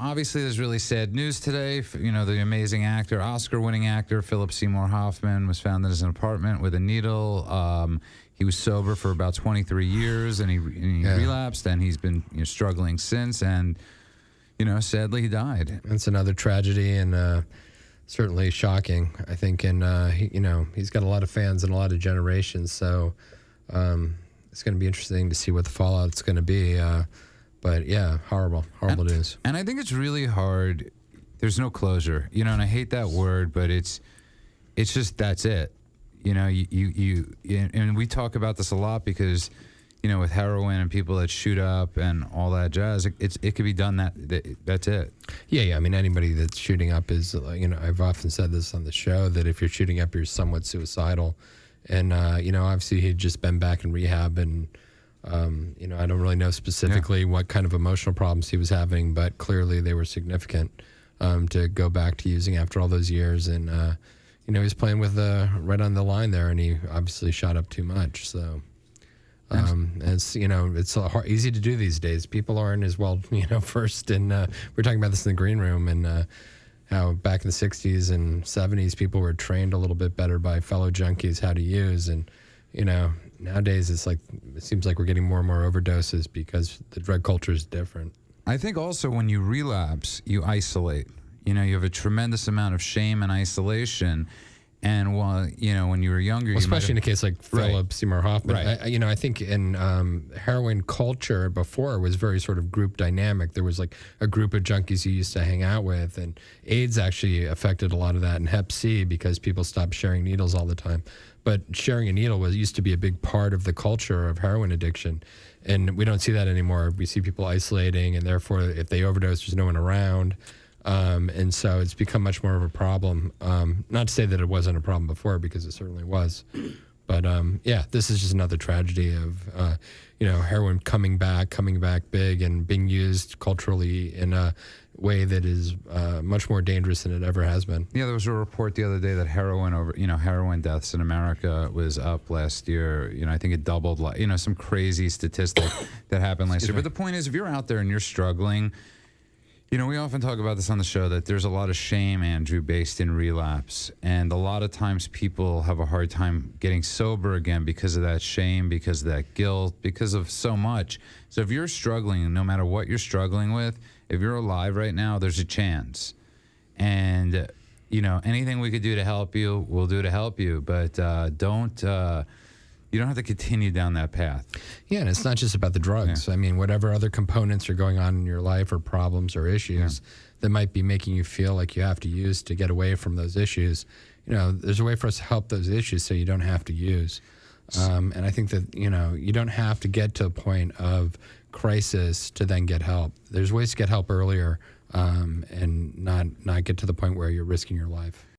obviously there's really sad news today. The amazing actor, Oscar-winning actor Philip Seymour Hoffman was found in his apartment with a needle. He was sober for about 23 years, and he relapsed, and he's been struggling since. And sadly, he died. That's another tragedy, and certainly shocking, I think. And he's got a lot of fans and a lot of generations, so it's going to be interesting to see what the fallout's going to be. But yeah, horrible news. And I think it's really hard. There's no closure, and I hate that word, but it's just that's it. And we talk about this a lot because, with heroin and people that shoot up and all that jazz, it could be done. That's it. Yeah. I mean, anybody that's shooting up is, I've often said this on the show that if you're shooting up, you're somewhat suicidal. And obviously he'd just been back in rehab, and I don't really know specifically what kind of emotional problems he was having, but clearly they were significant to go back to using after all those years. And he was playing with right on the line there, and he obviously shot up too much. So it's easy to do these days. People aren't as well versed in. We're talking about this in the green room, and how back in the 60s and 70s people were trained a little bit better by fellow junkies how to use. And nowadays it seems like we're getting more and more overdoses because the drug culture is different. I think also when you relapse, you isolate. You have a tremendous amount of shame and isolation. And when you were younger, especially in a case like Philip Seymour Hoffman, right. I think in heroin culture before was very sort of group dynamic. There was like a group of junkies you used to hang out with, and AIDS actually affected a lot of that, and Hep C, because people stopped sharing needles all the time. But sharing a needle used to be a big part of the culture of heroin addiction, and we don't see that anymore. We see people isolating, and therefore, if they overdose, there's no one around. And so it's become much more of a problem. Not to say that it wasn't a problem before, because it certainly was. But this is just another tragedy of heroin coming back big and being used culturally in a way that is much more dangerous than it ever has been. Yeah, there was a report the other day that heroin deaths in America was up last year. I think it doubled. Some crazy statistic that happened last year. But the point is, if you're out there and you're struggling. We often talk about this on the show, that there's a lot of shame, Andrew, based in relapse. And a lot of times people have a hard time getting sober again because of that shame, because of that guilt, because of so much. So if you're struggling, no matter what you're struggling with, if you're alive right now, there's a chance. And, anything we could do to help you, we'll do to help you. But you don't have to continue down that path. Yeah, and it's not just about the drugs. Yeah. I mean, whatever other components are going on in your life, or problems or issues that might be making you feel like you have to use to get away from those issues, there's a way for us to help those issues so you don't have to use. And I think that, you don't have to get to a point of crisis to then get help. There's ways to get help earlier and not get to the point where you're risking your life.